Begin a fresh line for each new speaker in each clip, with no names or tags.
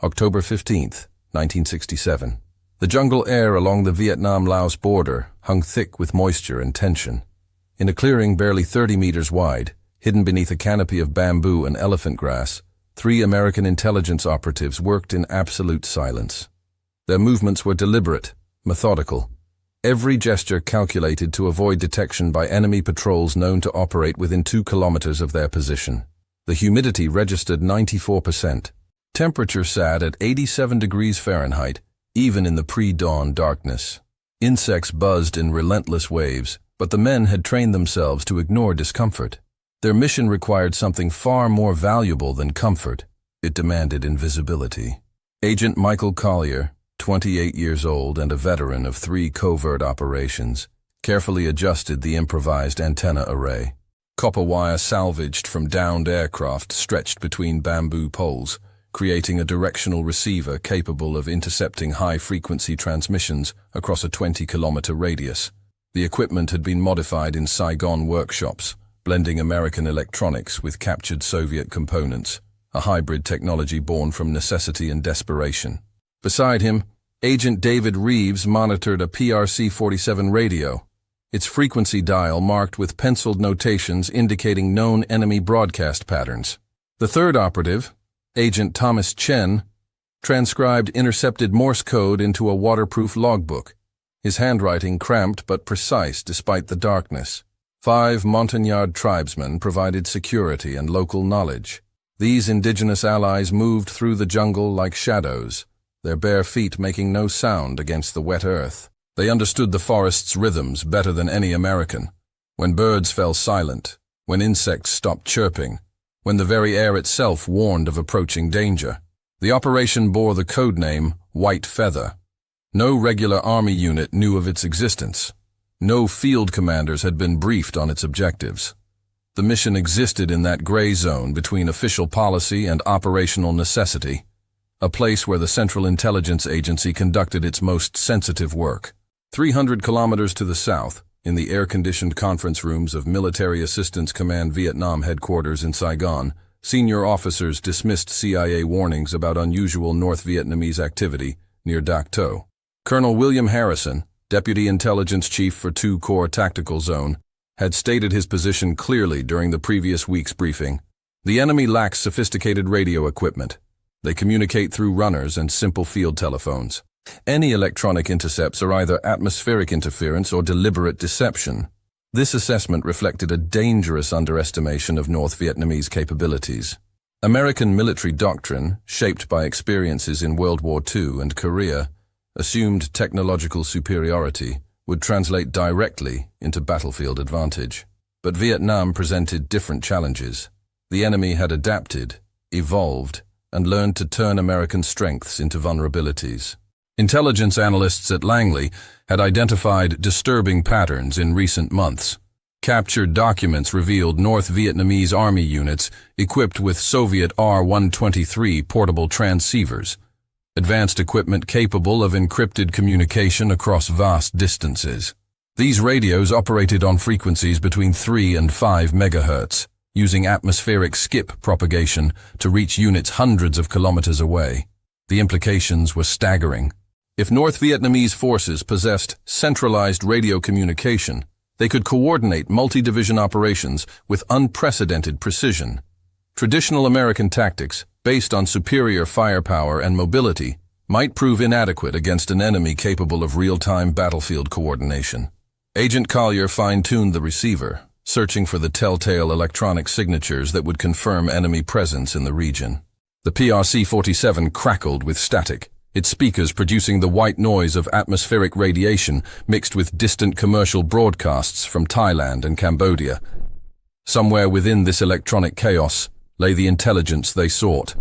October 15, 1967. The jungle air along the Vietnam-Laos border hung thick with moisture and tension. In a clearing barely 30 meters wide, hidden beneath a canopy of bamboo and elephant grass, 3 American intelligence operatives worked in absolute silence. Their movements were deliberate, methodical. Every gesture calculated to avoid detection by enemy patrols known to operate within 2 kilometers of their position. The humidity registered 94%. Temperature sat at 87 degrees Fahrenheit, even in the pre-dawn darkness. Insects buzzed in relentless waves, but the men had trained themselves to ignore discomfort. Their mission required something far more valuable than comfort. It demanded invisibility. Agent Michael Collier, 28 years old and a veteran of 3 covert operations, carefully adjusted the improvised antenna array. Copper wire salvaged from downed aircraft stretched between bamboo poles, creating a directional receiver capable of intercepting high-frequency transmissions across a 20-kilometer radius. The equipment had been modified in Saigon workshops, blending American electronics with captured Soviet components, a hybrid technology born from necessity and desperation. Beside him, Agent David Reeves monitored a PRC-47 radio, its frequency dial marked with penciled notations indicating known enemy broadcast patterns. The third operative, Agent Thomas Chen, transcribed intercepted Morse code into a waterproof logbook, his handwriting cramped but precise despite the darkness. 5 Montagnard tribesmen provided security and local knowledge. These indigenous allies moved through the jungle like shadows, their bare feet making no sound against the wet earth. They understood the forest's rhythms better than any American. When birds fell silent, when insects stopped chirping, when the very air itself warned of approaching danger. The operation bore the codename White Feather. No regular army unit knew of its existence. No field commanders had been briefed on its objectives. The mission existed in that gray zone between official policy and operational necessity, a place where the Central Intelligence Agency conducted its most sensitive work. 300 kilometers to the south, in the air-conditioned conference rooms of Military Assistance Command Vietnam headquarters in Saigon, senior officers dismissed CIA warnings about unusual North Vietnamese activity near Dak To. Colonel William Harrison, Deputy Intelligence Chief for 2 Corps Tactical Zone, had stated his position clearly during the previous week's briefing. The enemy lacks sophisticated radio equipment. They communicate through runners and simple field telephones. Any electronic intercepts are either atmospheric interference or deliberate deception. This assessment reflected a dangerous underestimation of North Vietnamese capabilities. American military doctrine, shaped by experiences in World War II and Korea, assumed technological superiority would translate directly into battlefield advantage. But Vietnam presented different challenges. The enemy had adapted, evolved, and learned to turn American strengths into vulnerabilities. Intelligence analysts at Langley had identified disturbing patterns in recent months. Captured documents revealed North Vietnamese army units equipped with Soviet R-123 portable transceivers, advanced equipment capable of encrypted communication across vast distances. These radios operated on frequencies between 3 and 5 megahertz, using atmospheric skip propagation to reach units hundreds of kilometers away. The implications were staggering. If North Vietnamese forces possessed centralized radio communication, they could coordinate multi-division operations with unprecedented precision. Traditional American tactics, based on superior firepower and mobility, might prove inadequate against an enemy capable of real-time battlefield coordination. Agent Collier fine-tuned the receiver, searching for the telltale electronic signatures that would confirm enemy presence in the region. The PRC-47 crackled with static, its speakers producing the white noise of atmospheric radiation mixed with distant commercial broadcasts from Thailand and Cambodia. Somewhere within this electronic chaos lay the intelligence they sought.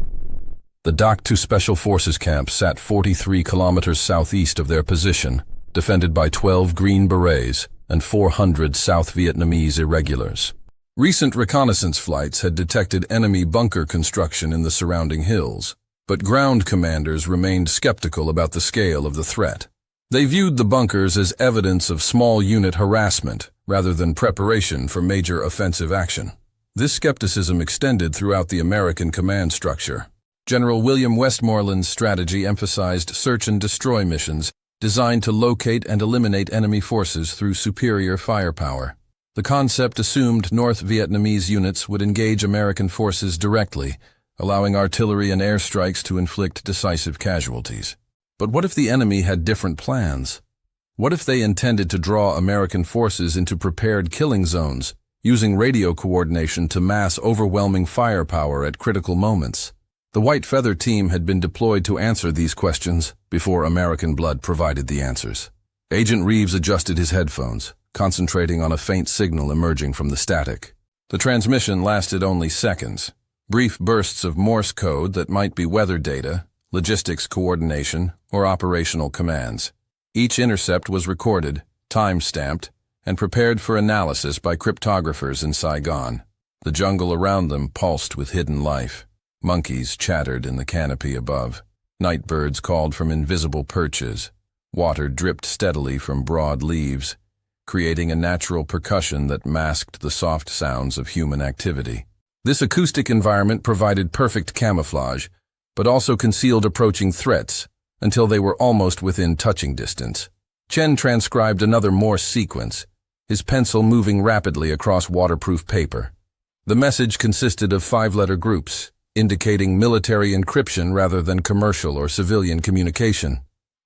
The Dak To Special Forces camp sat 43 kilometers southeast of their position, defended by 12 Green Berets and 400 South Vietnamese irregulars. Recent reconnaissance flights had detected enemy bunker construction in the surrounding hills, but ground commanders remained skeptical about the scale of the threat. They viewed the bunkers as evidence of small unit harassment rather than preparation for major offensive action. This skepticism extended throughout the American command structure. General William Westmoreland's strategy emphasized search-and-destroy missions designed to locate and eliminate enemy forces through superior firepower. The concept assumed North Vietnamese units would engage American forces directly, allowing artillery and airstrikes to inflict decisive casualties. But what if the enemy had different plans? What if they intended to draw American forces into prepared killing zones, using radio coordination to mass overwhelming firepower at critical moments? The White Feather team had been deployed to answer these questions before American blood provided the answers. Agent Reeves adjusted his headphones, concentrating on a faint signal emerging from the static. The transmission lasted only seconds, brief bursts of Morse code that might be weather data, logistics coordination, or operational commands. Each intercept was recorded, time-stamped, and prepared for analysis by cryptographers in Saigon. The jungle around them pulsed with hidden life. Monkeys chattered in the canopy above. Night birds called from invisible perches. Water dripped steadily from broad leaves, creating a natural percussion that masked the soft sounds of human activity. This acoustic environment provided perfect camouflage, but also concealed approaching threats until they were almost within touching distance. Chen transcribed another Morse sequence, his pencil moving rapidly across waterproof paper. The message consisted of 5-letter groups, indicating military encryption rather than commercial or civilian communication.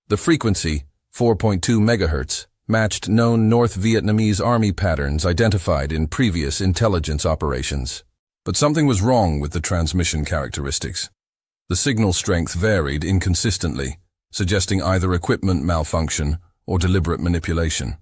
The frequency, 4.2 megahertz, matched known North Vietnamese army patterns identified in previous intelligence operations. But something was wrong with the transmission characteristics. The signal strength varied inconsistently, suggesting either equipment malfunction or deliberate manipulation.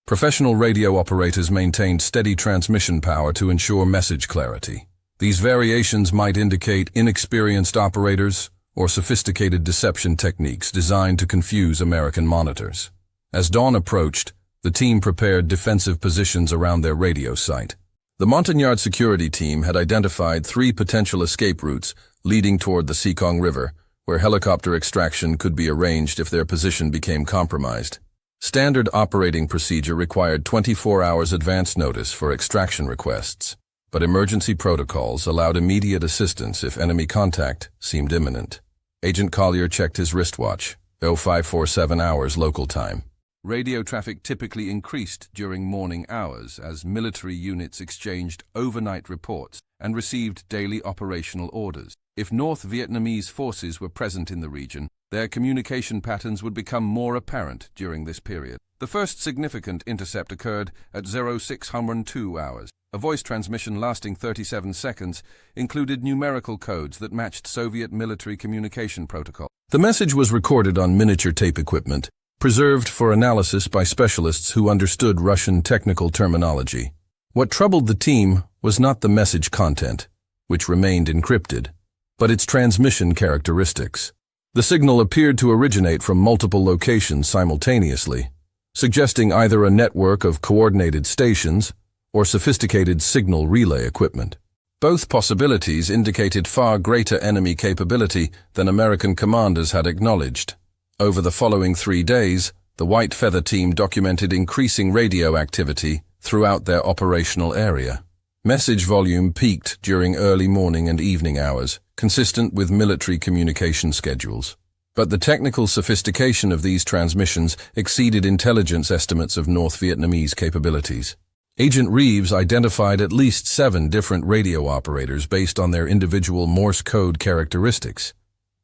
Professional radio operators maintained steady transmission power to ensure message clarity. These variations might indicate inexperienced operators or sophisticated deception techniques designed to confuse American monitors. As dawn approached, the team prepared defensive positions around their radio site. The Montagnard security team had identified 3 potential escape routes leading toward the Sekong River, where helicopter extraction could be arranged if their position became compromised. Standard operating procedure required 24 hours advance notice for extraction requests, but emergency protocols allowed immediate assistance if enemy contact seemed imminent. Agent Collier checked his wristwatch, 0547 hours local time. Radio traffic typically increased during morning hours as military units exchanged overnight reports and received daily operational orders. If North Vietnamese forces were present in the region, their communication patterns would become more apparent during this period. The first significant intercept occurred at 0602 hours. A voice transmission lasting 37 seconds included numerical codes that matched Soviet military communication protocol. The message was recorded on miniature tape equipment, preserved for analysis by specialists who understood Russian technical terminology. What troubled the team was not the message content, which remained encrypted, but its transmission characteristics. The signal appeared to originate from multiple locations simultaneously, suggesting either a network of coordinated stations or sophisticated signal relay equipment. Both possibilities indicated far greater enemy capability than American commanders had acknowledged. Over the following 3 days, the White Feather team documented increasing radio activity throughout their operational area. Message volume peaked during early morning and evening hours, consistent with military communication schedules. But the technical sophistication of these transmissions exceeded intelligence estimates of North Vietnamese capabilities. Agent Reeves identified at least 7 different radio operators based on their individual Morse code characteristics.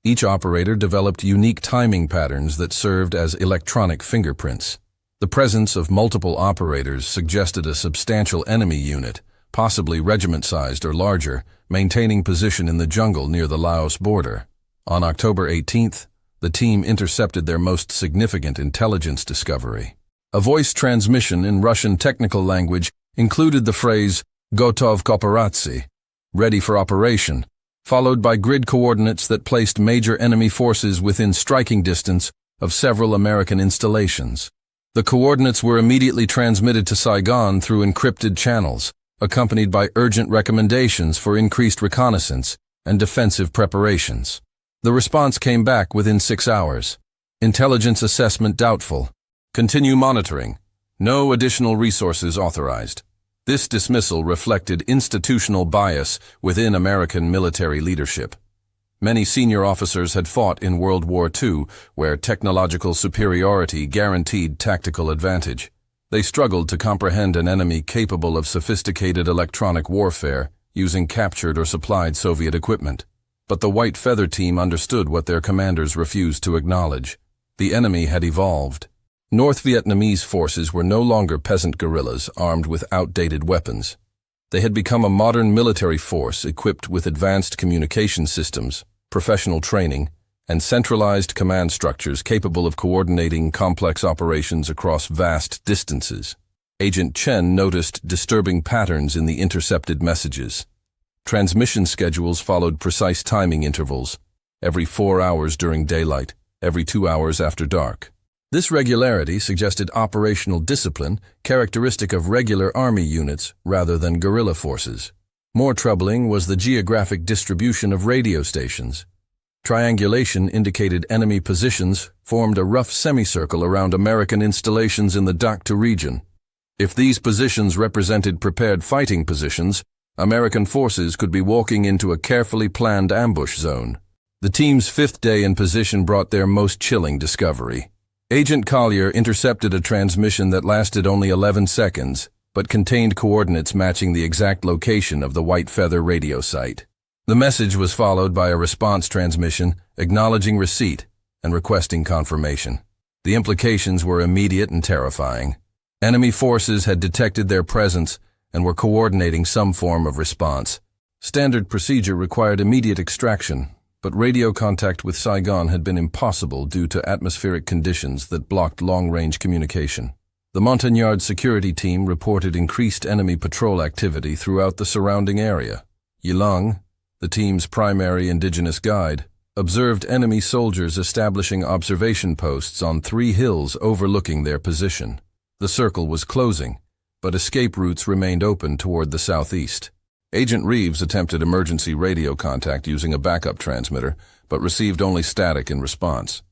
Each operator developed unique timing patterns that served as electronic fingerprints. The presence of multiple operators suggested a substantial enemy unit, possibly regiment-sized or larger, maintaining position in the jungle near the Laos border. On October 18th, the team intercepted their most significant intelligence discovery. A voice transmission in Russian technical language included the phrase "Gotov k operatsii," ready for operation, followed by grid coordinates that placed major enemy forces within striking distance of several American installations. The coordinates were immediately transmitted to Saigon through encrypted channels, accompanied by urgent recommendations for increased reconnaissance and defensive preparations. The response came back within 6 hours. Intelligence assessment doubtful. Continue monitoring. No additional resources authorized. This dismissal reflected institutional bias within American military leadership. Many senior officers had fought in World War II, where technological superiority guaranteed tactical advantage. They struggled to comprehend an enemy capable of sophisticated electronic warfare, using captured or supplied Soviet equipment. But the White Feather Team understood what their commanders refused to acknowledge. The enemy had evolved. North Vietnamese forces were no longer peasant guerrillas armed with outdated weapons. They had become a modern military force equipped with advanced communication systems, professional training, and centralized command structures capable of coordinating complex operations across vast distances. Agent Chen noticed disturbing patterns in the intercepted messages. Transmission schedules followed precise timing intervals, every 4 hours during daylight, every 2 hours after dark. This regularity suggested operational discipline, characteristic of regular army units rather than guerrilla forces. More troubling was the geographic distribution of radio stations. Triangulation indicated enemy positions formed a rough semicircle around American installations in the Dakta region. If these positions represented prepared fighting positions, American forces could be walking into a carefully planned ambush zone. The team's fifth day in position brought their most chilling discovery. Agent Collier intercepted a transmission that lasted only 11 seconds, but contained coordinates matching the exact location of the White Feather radio site. The message was followed by a response transmission acknowledging receipt and requesting confirmation. The implications were immediate and terrifying. Enemy forces had detected their presence and were coordinating some form of response. Standard procedure required immediate extraction, but radio contact with Saigon had been impossible due to atmospheric conditions that blocked long-range communication. The Montagnard security team reported increased enemy patrol activity throughout the surrounding area. Yilang, the team's primary indigenous guide, observed enemy soldiers establishing observation posts on 3 hills overlooking their position. The circle was closing, but escape routes remained open toward the southeast. Agent Reeves attempted emergency radio contact using a backup transmitter, but received only static in response.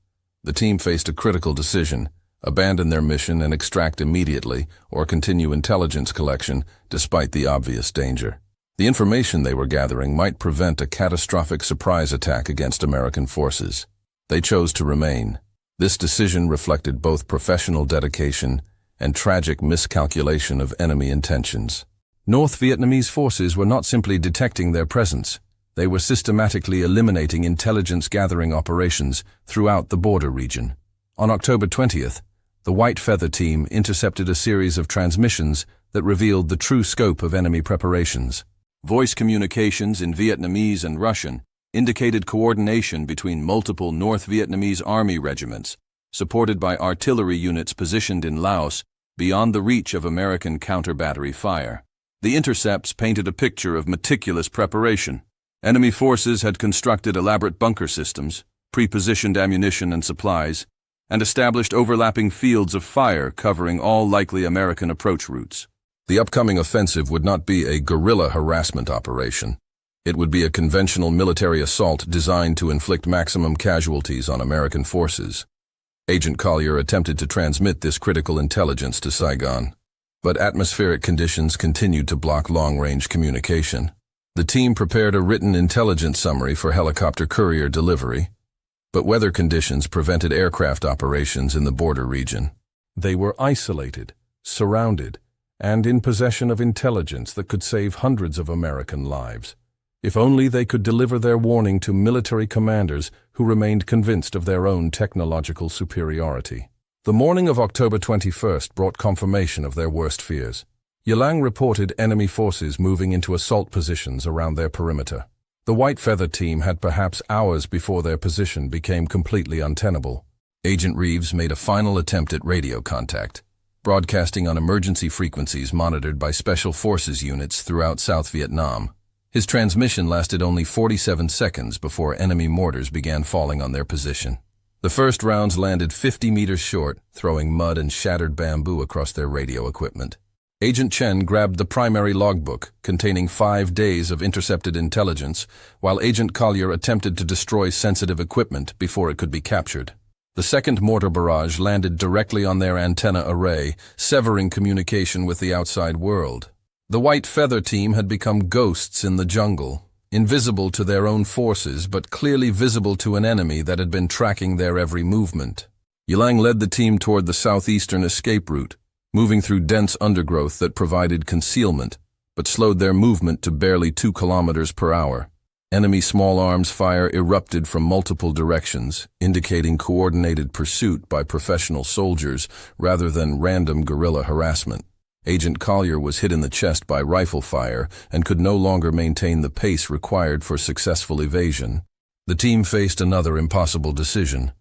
The team faced a critical decision: abandon their mission and extract immediately, or continue intelligence collection despite the obvious danger. The information they were gathering might prevent a catastrophic surprise attack against American forces. They chose to remain. This decision reflected both professional dedication and tragic miscalculation of enemy intentions. North Vietnamese forces were not simply detecting their presence. They were systematically eliminating intelligence-gathering operations throughout the border region. On October 20th, the White Feather Team intercepted a series of transmissions that revealed the true scope of enemy preparations. Voice communications in Vietnamese and Russian indicated coordination between multiple North Vietnamese army regiments, supported by artillery units positioned in Laos beyond the reach of American counter-battery fire. The intercepts painted a picture of meticulous preparation. Enemy forces had constructed elaborate bunker systems, pre-positioned ammunition and supplies, and established overlapping fields of fire covering all likely American approach routes. The upcoming offensive would not be a guerrilla harassment operation. It would be a conventional military assault designed to inflict maximum casualties on American forces. Agent Collier attempted to transmit this critical intelligence to Saigon, but atmospheric conditions continued to block long-range communication. The team prepared a written intelligence summary for helicopter courier delivery, but weather conditions prevented aircraft operations in the border region. They were isolated, surrounded, and in possession of intelligence that could save hundreds of American lives. If only they could deliver their warning to military commanders who remained convinced of their own technological superiority. The morning of October 21st brought confirmation of their worst fears. Yilang reported enemy forces moving into assault positions around their perimeter. The White Feather Team had perhaps hours before their position became completely untenable. Agent Reeves made a final attempt at radio contact, broadcasting on emergency frequencies monitored by Special Forces units throughout South Vietnam. His transmission lasted only 47 seconds before enemy mortars began falling on their position. The first rounds landed 50 meters short, throwing mud and shattered bamboo across their radio equipment. Agent Chen grabbed the primary logbook, containing 5 days of intercepted intelligence, while Agent Collier attempted to destroy sensitive equipment before it could be captured. The second mortar barrage landed directly on their antenna array, severing communication with the outside world. The White Feather Team had become ghosts in the jungle, invisible to their own forces but clearly visible to an enemy that had been tracking their every movement. Yilang led the team toward the southeastern escape route, moving through dense undergrowth that provided concealment, but slowed their movement to barely 2 kilometers per hour. Enemy small arms fire erupted from multiple directions, indicating coordinated pursuit by professional soldiers rather than random guerrilla harassment. Agent Collier was hit in the chest by rifle fire and could no longer maintain the pace required for successful evasion. The team faced another impossible decision: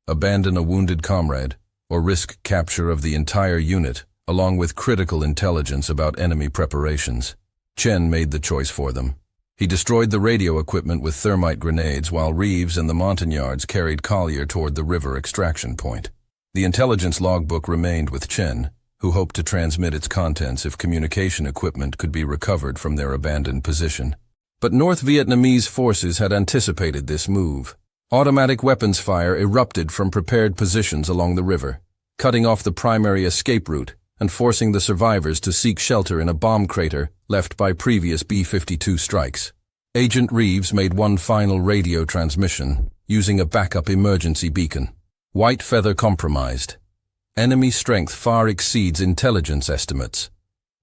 abandon a wounded comrade or risk capture of the entire unit, along with critical intelligence about enemy preparations. Chen made the choice for them. He destroyed the radio equipment with thermite grenades while Reeves and the Montagnards carried Collier toward the river extraction point. The intelligence logbook remained with Chen, who hoped to transmit its contents if communication equipment could be recovered from their abandoned position. But North Vietnamese forces had anticipated this move. Automatic weapons fire erupted from prepared positions along the river, cutting off the primary escape route and forcing the survivors to seek shelter in a bomb crater left by previous B-52 strikes. Agent Reeves made one final radio transmission, using a backup emergency beacon. White Feather compromised. Enemy strength far exceeds intelligence estimates.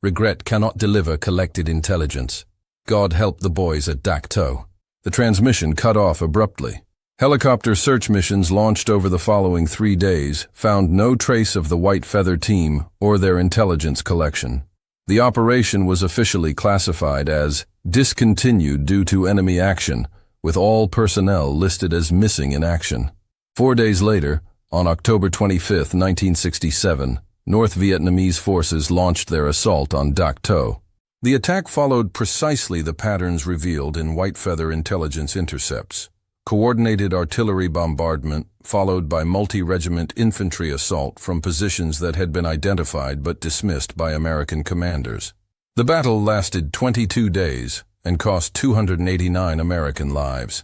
Regret cannot deliver collected intelligence. God help the boys at Dak To. The transmission cut off abruptly. Helicopter search missions launched over the following 3 days found no trace of the White Feather team or their intelligence collection. The operation was officially classified as discontinued due to enemy action, with all personnel listed as missing in action. 4 days later, on October 25, 1967, North Vietnamese forces launched their assault on Dak To. The attack followed precisely the patterns revealed in White Feather intelligence intercepts. Coordinated artillery bombardment followed by multi-regiment infantry assault from positions that had been identified but dismissed by American commanders. The battle lasted 22 days and cost 289 American lives.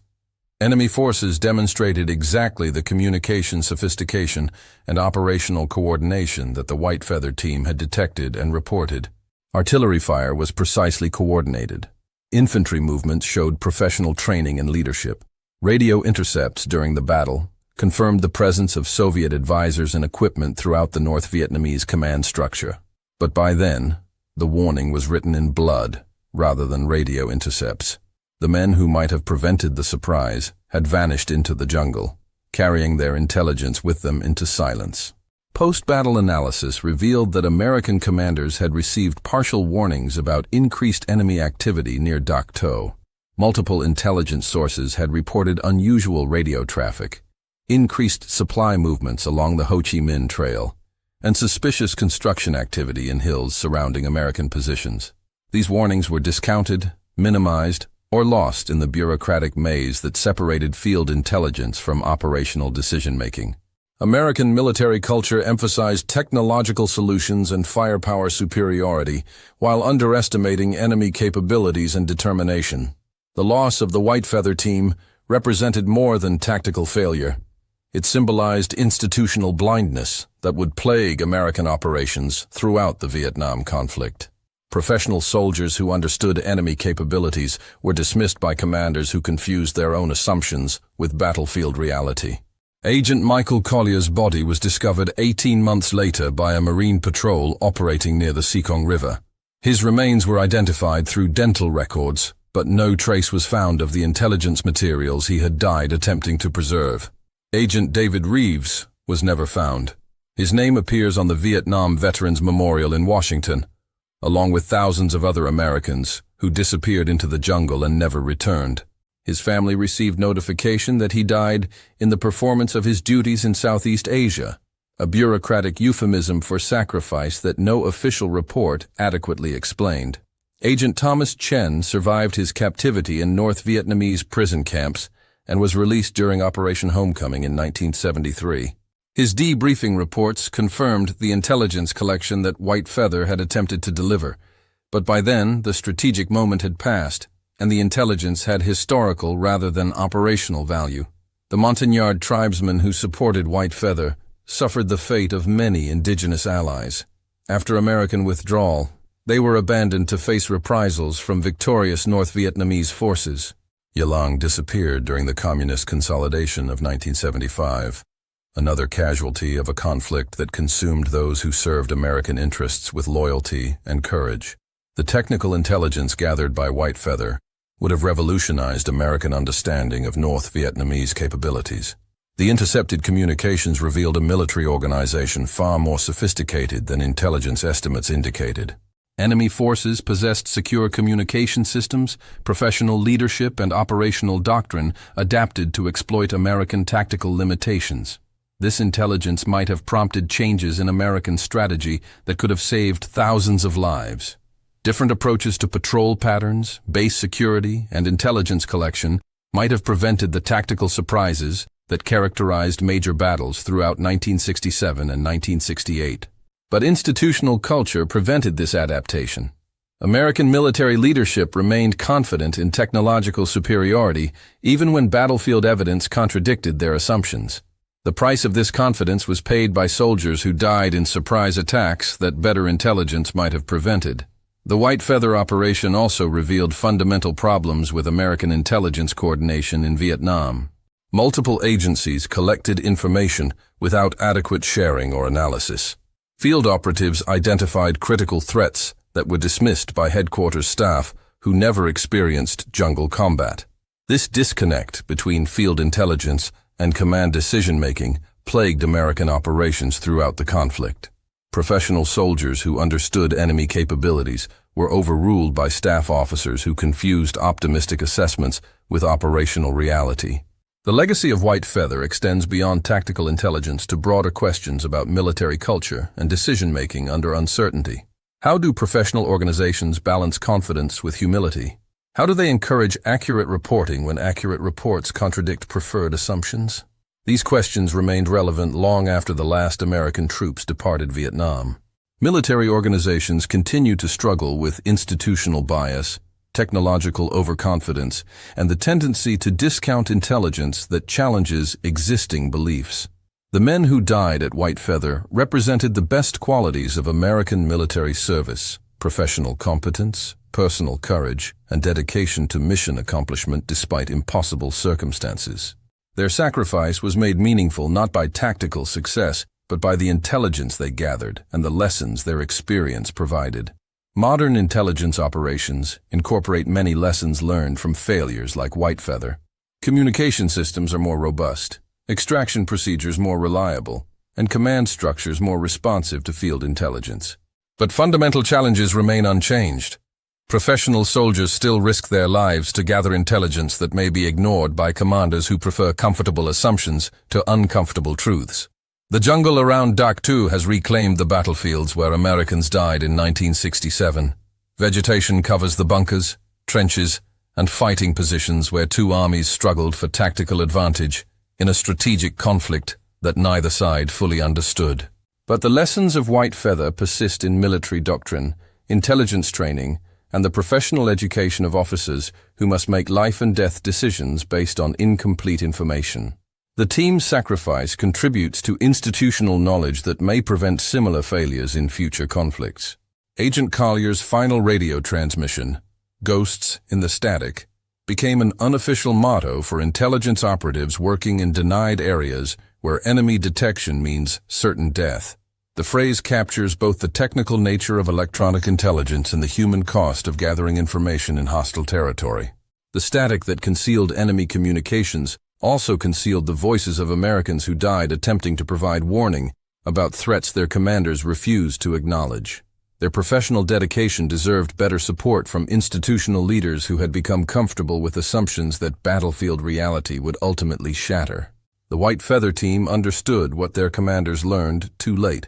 Enemy forces demonstrated exactly the communication sophistication and operational coordination that the White Feather team had detected and reported. Artillery fire was precisely coordinated. Infantry movements showed professional training and leadership. Radio intercepts during the battle confirmed the presence of Soviet advisors and equipment throughout the North Vietnamese command structure. But by then, the warning was written in blood rather than radio intercepts. The men who might have prevented the surprise had vanished into the jungle, carrying their intelligence with them into silence. Post-battle analysis revealed that American commanders had received partial warnings about increased enemy activity near Dak To. Multiple intelligence sources had reported unusual radio traffic, increased supply movements along the Ho Chi Minh Trail, and suspicious construction activity in hills surrounding American positions. These warnings were discounted, minimized, or lost in the bureaucratic maze that separated field intelligence from operational decision-making. American military culture emphasized technological solutions and firepower superiority while underestimating enemy capabilities and determination. The loss of the White Feather team represented more than tactical failure. It symbolized institutional blindness that would plague American operations throughout the Vietnam conflict. Professional soldiers who understood enemy capabilities were dismissed by commanders who confused their own assumptions with battlefield reality. Agent Michael Collier's body was discovered 18 months later by a Marine patrol operating near the Sekong River. His remains were identified through dental records, but no trace was found of the intelligence materials he had died attempting to preserve. Agent David Reeves was never found. His name appears on the Vietnam Veterans Memorial in Washington, along with thousands of other Americans who disappeared into the jungle and never returned. His family received notification that he died in the performance of his duties in Southeast Asia, a bureaucratic euphemism for sacrifice that no official report adequately explained. Agent Thomas Chen survived his captivity in North Vietnamese prison camps and was released during Operation Homecoming in 1973. His debriefing reports confirmed the intelligence collection that White Feather had attempted to deliver, but by then the strategic moment had passed, and the intelligence had historical rather than operational value. The Montagnard tribesmen who supported White Feather suffered the fate of many indigenous allies. After American withdrawal, They were abandoned to face reprisals from victorious North Vietnamese forces. Yalang disappeared during the Communist consolidation of 1975, another casualty of a conflict that consumed those who served American interests with loyalty and courage. The technical intelligence gathered by White Feather would have revolutionized American understanding of North Vietnamese capabilities. The intercepted communications revealed a military organization far more sophisticated than intelligence estimates indicated. Enemy forces possessed secure communication systems, professional leadership, and operational doctrine adapted to exploit American tactical limitations. This intelligence might have prompted changes in American strategy that could have saved thousands of lives. Different approaches to patrol patterns, base security, and intelligence collection might have prevented the tactical surprises that characterized major battles throughout 1967 and 1968. But institutional culture prevented this adaptation. American military leadership remained confident in technological superiority even when battlefield evidence contradicted their assumptions. The price of this confidence was paid by soldiers who died in surprise attacks that better intelligence might have prevented. The White Feather operation also revealed fundamental problems with American intelligence coordination in Vietnam. Multiple agencies collected information without adequate sharing or analysis. Field operatives identified critical threats that were dismissed by headquarters staff who never experienced jungle combat. This disconnect between field intelligence and command decision-making plagued American operations throughout the conflict. Professional soldiers who understood enemy capabilities were overruled by staff officers who confused optimistic assessments with operational reality. The legacy of White Feather extends beyond tactical intelligence to broader questions about military culture and decision-making under uncertainty. How do professional organizations balance confidence with humility? How do they encourage accurate reporting when accurate reports contradict preferred assumptions? These questions remained relevant long after the last American troops departed Vietnam. Military organizations continue to struggle with institutional bias, technological overconfidence, and the tendency to discount intelligence that challenges existing beliefs. The men who died at White Feather represented the best qualities of American military service: professional competence, personal courage, and dedication to mission accomplishment despite impossible circumstances. Their sacrifice was made meaningful not by tactical success, but by the intelligence they gathered and the lessons their experience provided. Modern intelligence operations incorporate many lessons learned from failures like White Feather. Communication systems are more robust, extraction procedures more reliable, and command structures more responsive to field intelligence. But fundamental challenges remain unchanged. Professional soldiers still risk their lives to gather intelligence that may be ignored by commanders who prefer comfortable assumptions to uncomfortable truths. The jungle around Dak 2 has reclaimed the battlefields where Americans died in 1967. Vegetation covers the bunkers, trenches, and fighting positions where two armies struggled for tactical advantage in a strategic conflict that neither side fully understood. But the lessons of White Feather persist in military doctrine, intelligence training, and the professional education of officers who must make life-and-death decisions based on incomplete information. The team's sacrifice contributes to institutional knowledge that may prevent similar failures in future conflicts. Agent Collier's final radio transmission, "Ghosts in the Static," became an unofficial motto for intelligence operatives working in denied areas where enemy detection means certain death. The phrase captures both the technical nature of electronic intelligence and the human cost of gathering information in hostile territory. The static that concealed enemy communications also concealed the voices of Americans who died attempting to provide warning about threats their commanders refused to acknowledge. Their professional dedication deserved better support from institutional leaders who had become comfortable with assumptions that battlefield reality would ultimately shatter. The White Feather team understood what their commanders learned too late: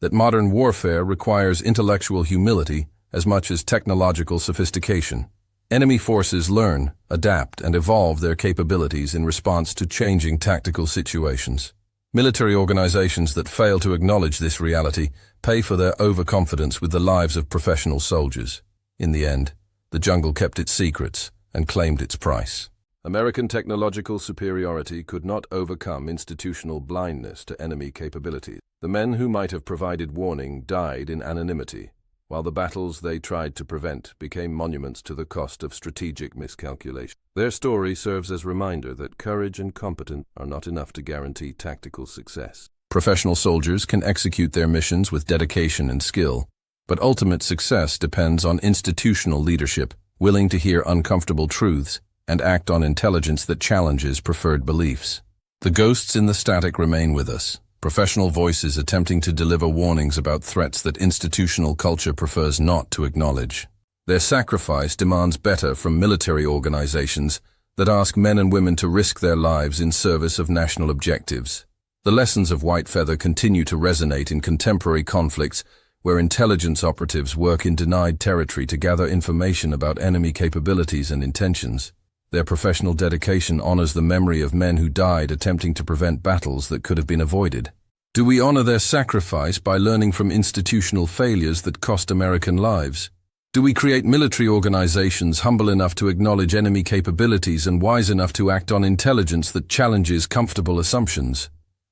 that modern warfare requires intellectual humility as much as technological sophistication. Enemy forces learn, adapt, and evolve their capabilities in response to changing tactical situations. Military organizations that fail to acknowledge this reality pay for their overconfidence with the lives of professional soldiers. In the end, the jungle kept its secrets and claimed its price. American technological superiority could not overcome institutional blindness to enemy capabilities. The men who might have provided warning died in anonymity, while the battles they tried to prevent became monuments to the cost of strategic miscalculation. Their story serves as a reminder that courage and competence are not enough to guarantee tactical success. Professional soldiers can execute their missions with dedication and skill, but ultimate success depends on institutional leadership, willing to hear uncomfortable truths and act on intelligence that challenges preferred beliefs. The ghosts in the static remain with us, professional voices attempting to deliver warnings about threats that institutional culture prefers not to acknowledge. Their sacrifice demands better from military organizations that ask men and women to risk their lives in service of national objectives. The lessons of White Feather continue to resonate in contemporary conflicts where intelligence operatives work in denied territory to gather information about enemy capabilities and intentions. Their professional dedication honors the memory of men who died attempting to prevent battles that could have been avoided. Do we honor their sacrifice by learning from institutional failures that cost American lives? Do we create military organizations humble enough to acknowledge enemy capabilities and wise enough to act on intelligence that challenges comfortable assumptions?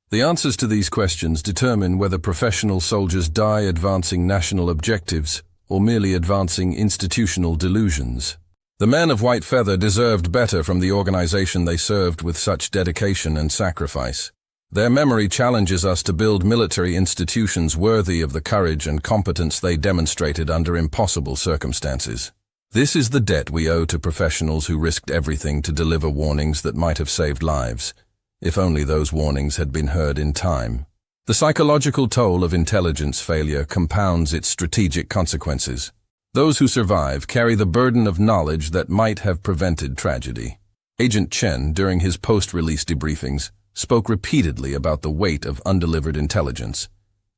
The answers to these questions determine whether professional soldiers die advancing national objectives or merely advancing institutional delusions. The men of White Feather deserved better from the organization they served with such dedication and sacrifice. Their memory challenges us to build military institutions worthy of the courage and competence they demonstrated under impossible circumstances. This is the debt we owe to professionals who risked everything to deliver warnings that might have saved lives, if only those warnings had been heard in time. The psychological toll of intelligence failure compounds its strategic consequences. Those who survive carry the burden of knowledge that might have prevented tragedy. Agent Chen, during his post-release debriefings, spoke repeatedly about the weight of undelivered intelligence,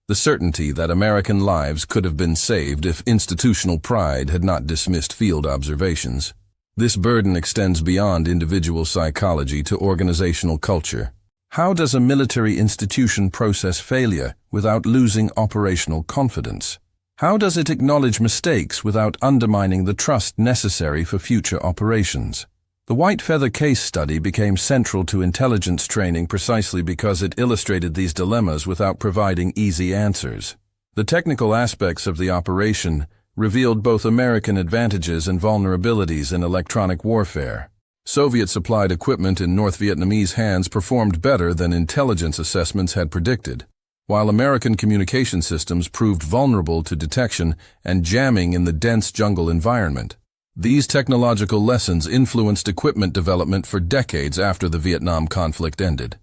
the certainty that American lives could have been saved if institutional pride had not dismissed field observations. This burden extends beyond individual psychology to organizational culture. How does a military institution process failure without losing operational confidence? How does it acknowledge mistakes without undermining the trust necessary for future operations? The White Feather case study became central to intelligence training precisely because it illustrated these dilemmas without providing easy answers. The technical aspects of the operation revealed both American advantages and vulnerabilities in electronic warfare. Soviet-supplied equipment in North Vietnamese hands performed better than intelligence assessments had predicted, while American communication systems proved vulnerable to detection and jamming in the dense jungle environment. These technological lessons influenced equipment development for decades after the Vietnam conflict ended.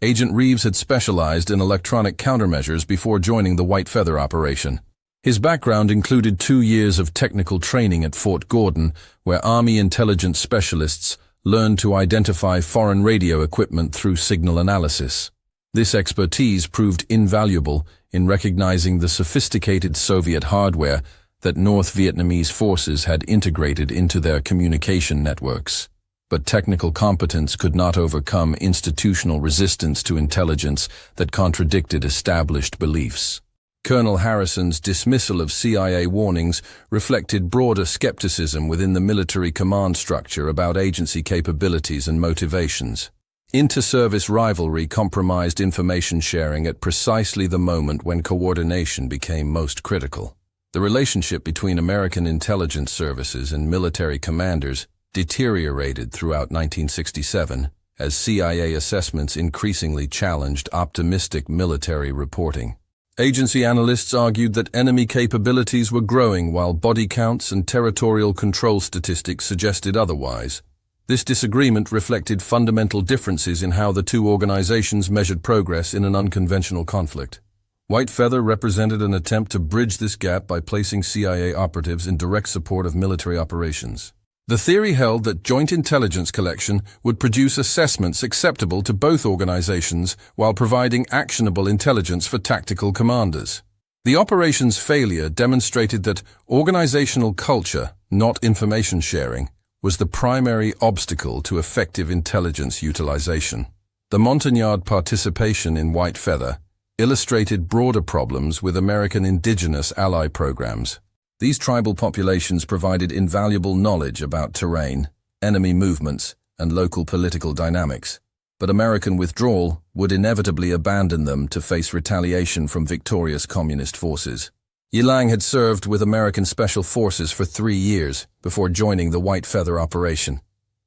Agent Reeves had specialized in electronic countermeasures before joining the White Feather operation. His background included 2 years of technical training at Fort Gordon, where Army intelligence specialists learned to identify foreign radio equipment through signal analysis. This expertise proved invaluable in recognizing the sophisticated Soviet hardware that North Vietnamese forces had integrated into their communication networks. But technical competence could not overcome institutional resistance to intelligence that contradicted established beliefs. Colonel Harrison's dismissal of CIA warnings reflected broader skepticism within the military command structure about agency capabilities and motivations. Inter-service rivalry compromised information sharing at precisely the moment when coordination became most critical. The relationship between American intelligence services and military commanders deteriorated throughout 1967 as CIA assessments increasingly challenged optimistic military reporting. Agency analysts argued that enemy capabilities were growing while body counts and territorial control statistics suggested otherwise. This disagreement reflected fundamental differences in how the two organizations measured progress in an unconventional conflict. White Feather represented an attempt to bridge this gap by placing CIA operatives in direct support of military operations. The theory held that joint intelligence collection would produce assessments acceptable to both organizations while providing actionable intelligence for tactical commanders. The operation's failure demonstrated that organizational culture, not information sharing, was the primary obstacle to effective intelligence utilization. The Montagnard participation in White Feather illustrated broader problems with American indigenous ally programs. These tribal populations provided invaluable knowledge about terrain, enemy movements, and local political dynamics, but American withdrawal would inevitably abandon them to face retaliation from victorious communist forces. Yilang had served with American Special Forces for 3 years before joining the White Feather operation.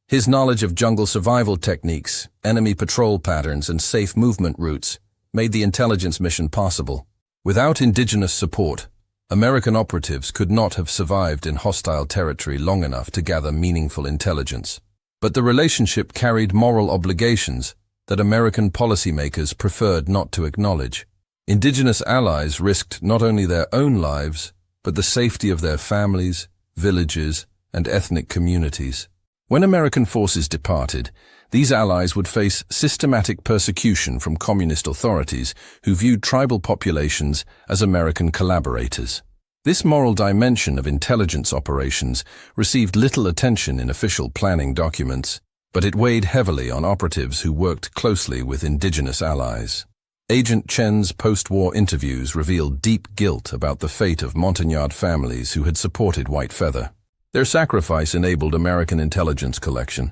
His knowledge of jungle survival techniques, enemy patrol patterns, and safe movement routes made the intelligence mission possible. Without indigenous support, American operatives could not have survived in hostile territory long enough to gather meaningful intelligence. But the relationship carried moral obligations that American policymakers preferred not to acknowledge. Indigenous allies risked not only their own lives, but the safety of their families, villages, and ethnic communities. When American forces departed, these allies would face systematic persecution from communist authorities who viewed tribal populations as American collaborators. This moral dimension of intelligence operations received little attention in official planning documents, but it weighed heavily on operatives who worked closely with indigenous allies. Agent Chen's post-war interviews revealed deep guilt about the fate of Montagnard families who had supported White Feather. Their sacrifice enabled American intelligence collection,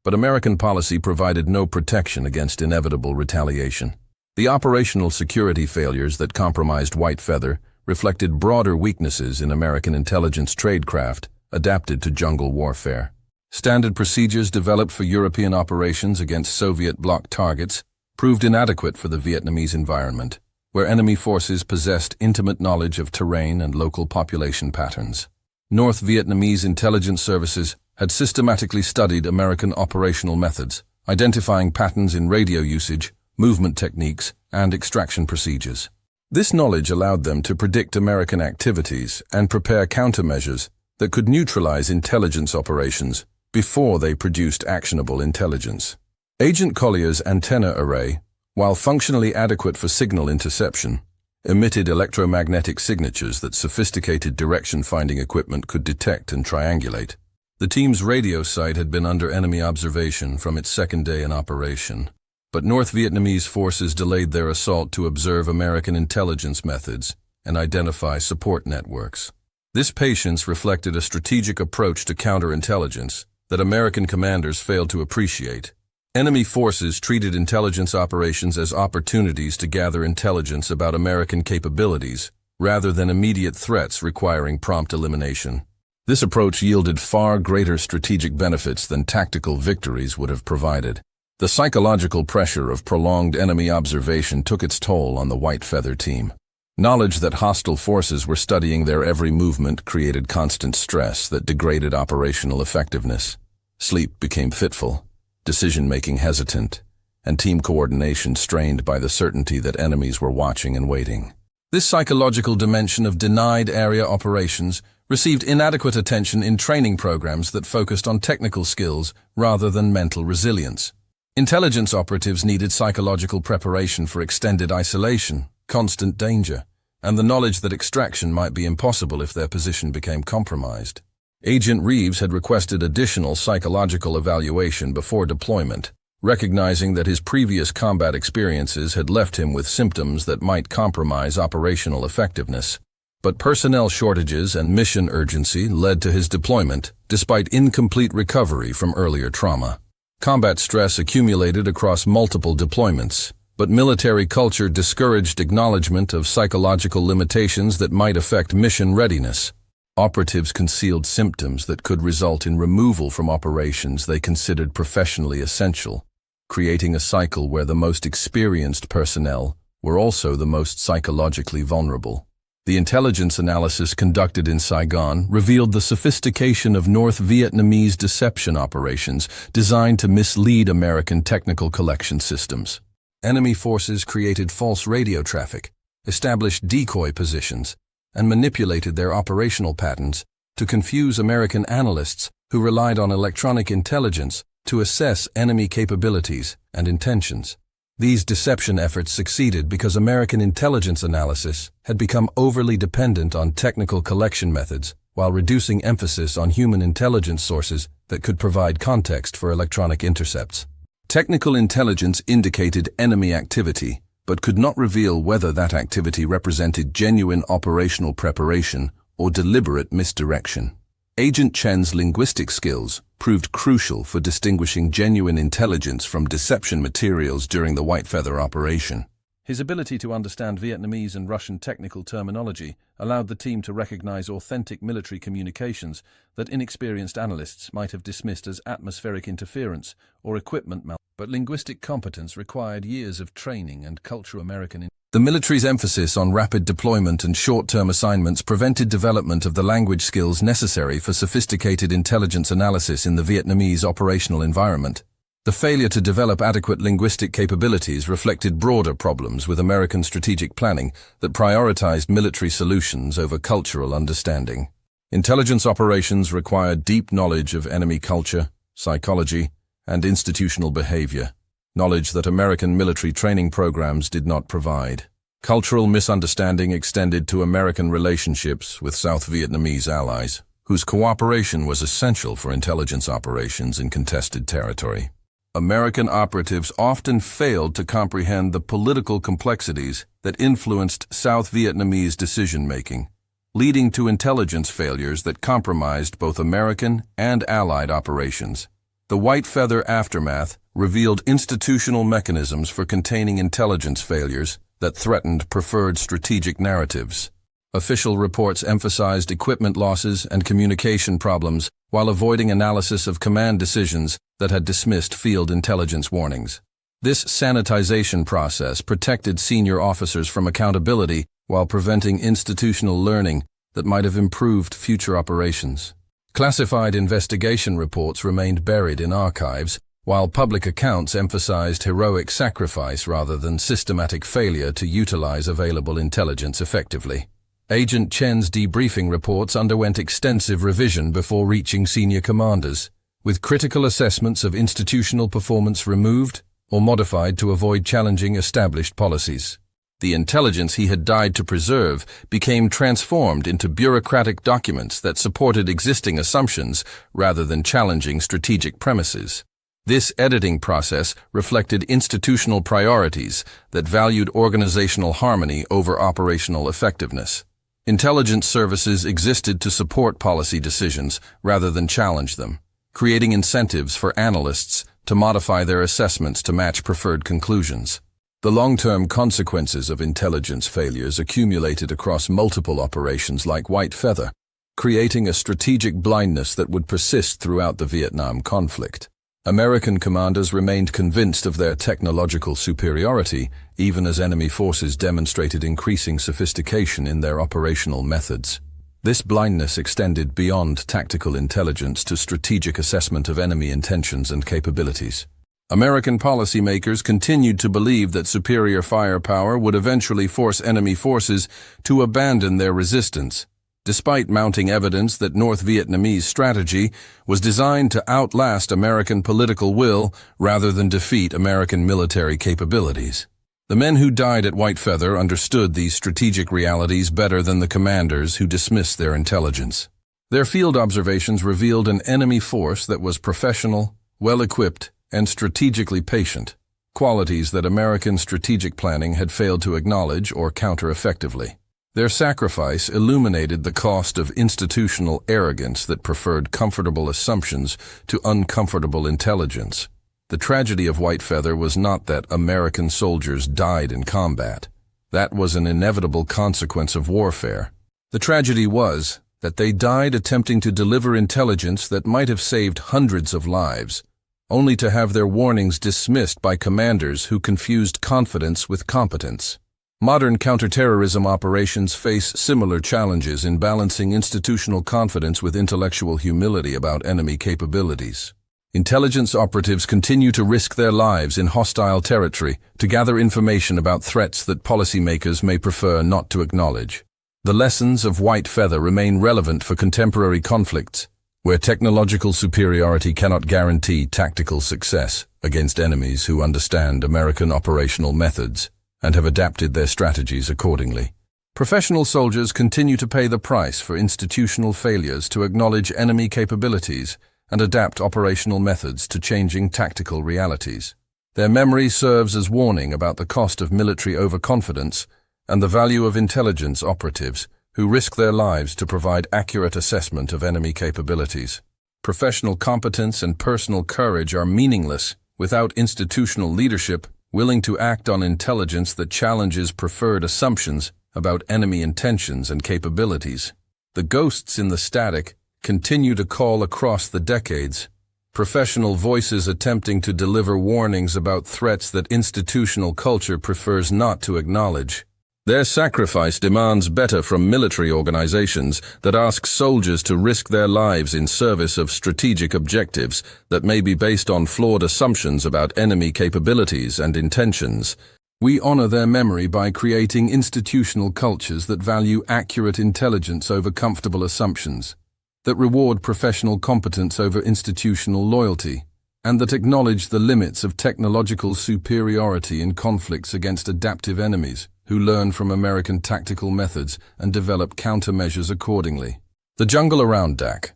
but American policy provided no protection against inevitable retaliation. The operational security failures that compromised White Feather reflected broader weaknesses in American intelligence tradecraft adapted to jungle warfare. Standard procedures developed for European operations against Soviet bloc targets proved inadequate for the Vietnamese environment, where enemy forces possessed intimate knowledge of terrain and local population patterns. North Vietnamese intelligence services had systematically studied American operational methods, identifying patterns in radio usage, movement techniques, and extraction procedures. This knowledge allowed them to predict American activities and prepare countermeasures that could neutralize intelligence operations before they produced actionable intelligence. Agent Collier's antenna array, while functionally adequate for signal interception, emitted electromagnetic signatures that sophisticated direction-finding equipment could detect and triangulate. The team's radio site had been under enemy observation from its second day in operation, but North Vietnamese forces delayed their assault to observe American intelligence methods and identify support networks. This patience reflected a strategic approach to counterintelligence that American commanders failed to appreciate. Enemy forces treated intelligence operations as opportunities to gather intelligence about American capabilities, rather than immediate threats requiring prompt elimination. This approach yielded far greater strategic benefits than tactical victories would have provided. The psychological pressure of prolonged enemy observation took its toll on the White Feather team. Knowledge that hostile forces were studying their every movement created constant stress that degraded operational effectiveness. Sleep became fitful, decision-making hesitant, and team coordination strained by the certainty that enemies were watching and waiting. This psychological dimension of denied area operations received inadequate attention in training programs that focused on technical skills rather than mental resilience. Intelligence operatives needed psychological preparation for extended isolation, constant danger, and the knowledge that extraction might be impossible if their position became compromised. Agent Reeves had requested additional psychological evaluation before deployment, recognizing that his previous combat experiences had left him with symptoms that might compromise operational effectiveness. But personnel shortages and mission urgency led to his deployment, despite incomplete recovery from earlier trauma. Combat stress accumulated across multiple deployments, but military culture discouraged acknowledgement of psychological limitations that might affect mission readiness. Operatives concealed symptoms that could result in removal from operations they considered professionally essential, creating a cycle where the most experienced personnel were also the most psychologically vulnerable. The intelligence analysis conducted in Saigon revealed the sophistication of North Vietnamese deception operations designed to mislead American technical collection systems. Enemy forces created false radio traffic, established decoy positions, and manipulated their operational patterns to confuse American analysts who relied on electronic intelligence to assess enemy capabilities and intentions. These deception efforts succeeded because American intelligence analysis had become overly dependent on technical collection methods while reducing emphasis on human intelligence sources that could provide context for electronic intercepts. Technical intelligence indicated enemy activity, but could not reveal whether that activity represented genuine operational preparation or deliberate misdirection. Agent Chen's linguistic skills proved crucial for distinguishing genuine intelligence from deception materials during the White Feather operation. His ability to understand Vietnamese and Russian technical terminology allowed the team to recognize authentic military communications that inexperienced analysts might have dismissed as atmospheric interference or equipment malfunction. But linguistic competence required years of training and cultural American. The military's emphasis on rapid deployment and short-term assignments prevented development of the language skills necessary for sophisticated intelligence analysis in the Vietnamese operational environment. The failure to develop adequate linguistic capabilities reflected broader problems with American strategic planning that prioritized military solutions over cultural understanding. Intelligence operations required deep knowledge of enemy culture, psychology, and institutional behavior, knowledge that American military training programs did not provide. Cultural misunderstanding extended to American relationships with South Vietnamese allies, whose cooperation was essential for intelligence operations in contested territory. American operatives often failed to comprehend the political complexities that influenced South Vietnamese decision-making, leading to intelligence failures that compromised both American and Allied operations. The White Feather aftermath revealed institutional mechanisms for containing intelligence failures that threatened preferred strategic narratives. Official reports emphasized equipment losses and communication problems while avoiding analysis of command decisions that had dismissed field intelligence warnings. This sanitization process protected senior officers from accountability while preventing institutional learning that might have improved future operations. Classified investigation reports remained buried in archives, while public accounts emphasized heroic sacrifice rather than systematic failure to utilize available intelligence effectively. Agent Chen's debriefing reports underwent extensive revision before reaching senior commanders, with critical assessments of institutional performance removed or modified to avoid challenging established policies. The intelligence he had died to preserve became transformed into bureaucratic documents that supported existing assumptions rather than challenging strategic premises. This editing process reflected institutional priorities that valued organizational harmony over operational effectiveness. Intelligence services existed to support policy decisions rather than challenge them, creating incentives for analysts to modify their assessments to match preferred conclusions. The long-term consequences of intelligence failures accumulated across multiple operations like White Feather, creating a strategic blindness that would persist throughout the Vietnam conflict. American commanders remained convinced of their technological superiority, even as enemy forces demonstrated increasing sophistication in their operational methods. This blindness extended beyond tactical intelligence to strategic assessment of enemy intentions and capabilities. American policymakers continued to believe that superior firepower would eventually force enemy forces to abandon their resistance, despite mounting evidence that North Vietnamese strategy was designed to outlast American political will rather than defeat American military capabilities. The men who died at White Feather understood these strategic realities better than the commanders who dismissed their intelligence. Their field observations revealed an enemy force that was professional, well-equipped, and strategically patient, qualities that American strategic planning had failed to acknowledge or counter effectively. Their sacrifice illuminated the cost of institutional arrogance that preferred comfortable assumptions to uncomfortable intelligence. The tragedy of White Feather was not that American soldiers died in combat. That was an inevitable consequence of warfare. The tragedy was that they died attempting to deliver intelligence that might have saved hundreds of lives, only to have their warnings dismissed by commanders who confused confidence with competence. Modern counterterrorism operations face similar challenges in balancing institutional confidence with intellectual humility about enemy capabilities. Intelligence operatives continue to risk their lives in hostile territory to gather information about threats that policymakers may prefer not to acknowledge. The lessons of White Feather remain relevant for contemporary conflicts, where technological superiority cannot guarantee tactical success against enemies who understand American operational methods and have adapted their strategies accordingly. Professional soldiers continue to pay the price for institutional failures to acknowledge enemy capabilities and adapt operational methods to changing tactical realities. Their memory serves as warning about the cost of military overconfidence and the value of intelligence operatives who risk their lives to provide accurate assessment of enemy capabilities. Professional competence and personal courage are meaningless without institutional leadership, willing to act on intelligence that challenges preferred assumptions about enemy intentions and capabilities. The ghosts in the static continue to call across the decades, professional voices attempting to deliver warnings about threats that institutional culture prefers not to acknowledge. Their sacrifice demands better from military organizations that ask soldiers to risk their lives in service of strategic objectives that may be based on flawed assumptions about enemy capabilities and intentions. We honor their memory by creating institutional cultures that value accurate intelligence over comfortable assumptions, that reward professional competence over institutional loyalty, and that acknowledge the limits of technological superiority in conflicts against adaptive enemies who learn from American tactical methods and develop countermeasures accordingly. The jungle around Dak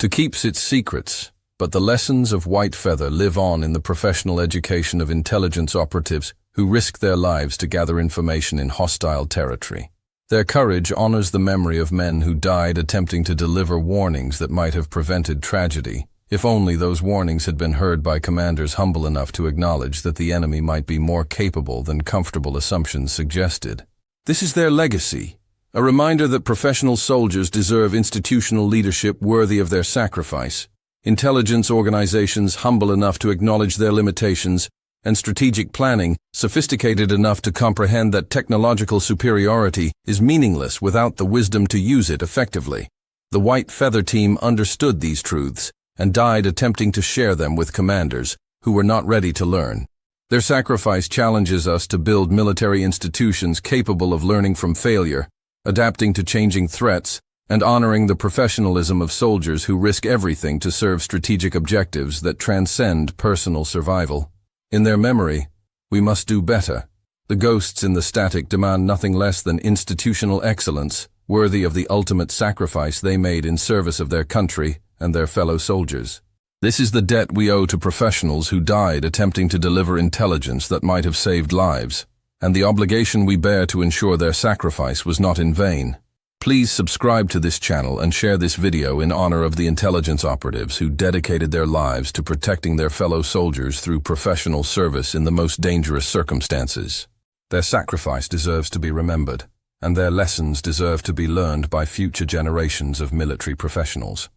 keeps its secrets, but the lessons of White Feather live on in the professional education of intelligence operatives who risk their lives to gather information in hostile territory. Their courage honors the memory of men who died attempting to deliver warnings that might have prevented tragedy, if only those warnings had been heard by commanders humble enough to acknowledge that the enemy might be more capable than comfortable assumptions suggested. This is their legacy, a reminder that professional soldiers deserve institutional leadership worthy of their sacrifice, intelligence organizations humble enough to acknowledge their limitations, and strategic planning sophisticated enough to comprehend that technological superiority is meaningless without the wisdom to use it effectively. The White Feather team understood these truths and died attempting to share them with commanders who were not ready to learn. Their sacrifice challenges us to build military institutions capable of learning from failure, adapting to changing threats, and honoring the professionalism of soldiers who risk everything to serve strategic objectives that transcend personal survival. In their memory, we must do better. The ghosts in the static demand nothing less than institutional excellence, worthy of the ultimate sacrifice they made in service of their country and their fellow soldiers. This is the debt we owe to professionals who died attempting to deliver intelligence that might have saved lives, and the obligation we bear to ensure their sacrifice was not in vain. Please subscribe to this channel and share this video in honor of the intelligence operatives who dedicated their lives to protecting their fellow soldiers through professional service in the most dangerous circumstances. Their sacrifice deserves to be remembered, and their lessons deserve to be learned by future generations of military professionals.